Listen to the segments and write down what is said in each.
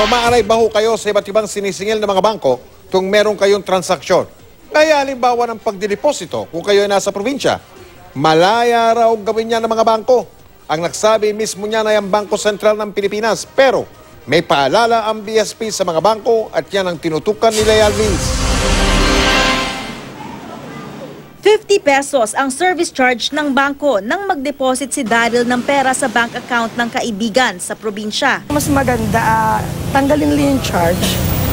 Maaray ba ho kayo sa iba't ibang sinisingil ng mga bangko kung meron kayong transaksyon? Kaya halimbawa ng pagdideposito kung kayo ay nasa probinsya, malaya raw gawin niya ng mga bangko. Ang nagsabi mismo niya na yung Bangko Sentral ng Pilipinas. Pero may paalala ang BSP sa mga bangko at yan ang tinutukan ni Leal Mills. 50 pesos ang service charge ng bangko nang mag-deposit si Daryl ng pera sa bank account ng kaibigan sa probinsya. Mas maganda, tanggalin lang yung charge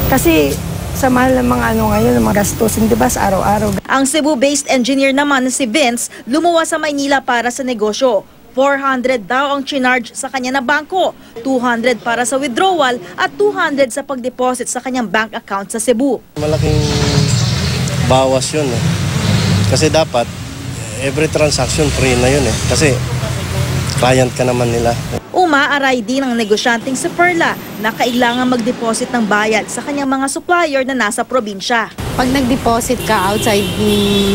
kasi sa mahal ng mga ngayon, ng mga gastusin, di ba, sa araw-araw. Ang Cebu-based engineer naman na si Vince, lumuwas sa Maynila para sa negosyo. 400 daw ang chinarge sa kanya na bangko, 200 para sa withdrawal at 200 sa pag-deposit sa kanyang bank account sa Cebu. Malaking bawas yun eh. Kasi dapat, every transaction free na yun eh. Kasi client ka naman nila. Umaaray din ang negosyanteng si Perla na kailangan mag-deposit ng bayad sa kanyang mga supplier na nasa probinsya. Pag nag-deposit ka outside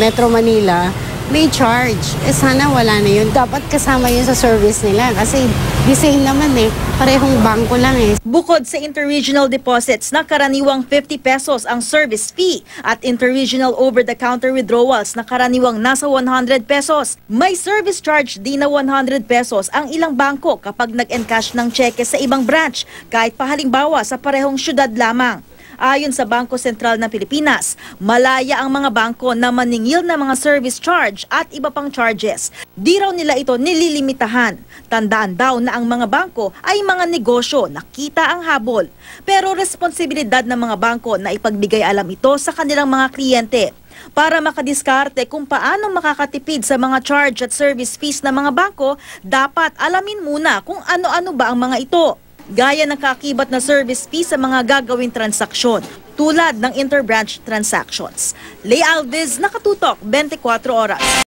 Metro Manila, may charge. Sana wala na yun. Dapat kasama yun sa service nila kasi the same naman eh. Parehong bangko lang eh. Bukod sa interregional deposits na karaniwang 50 pesos ang service fee at interregional over-the-counter withdrawals na karaniwang nasa 100 pesos, may service charge din na 100 pesos ang ilang bangko kapag nag-encash ng cheque sa ibang branch kahit pa halimbawa sa parehong syudad lamang. Ayon sa Bangko Sentral ng Pilipinas, malaya ang mga bangko na maningil ng mga service charge at iba pang charges. Di raw nila ito nililimitahan. Tandaan daw na ang mga bangko ay mga negosyo na kita ang habol. Pero responsibilidad ng mga bangko na ipagbigay alam ito sa kanilang mga kliyente. Para makadiskarte kung paano makakatipid sa mga charge at service fees ng mga bangko, dapat alamin muna kung ano-ano ba ang mga ito. Gaya ng kakibat na service fee sa mga gagawing transaksyon, tulad ng interbranch transactions. Leal Mills, Nakatutok, 24 Oras.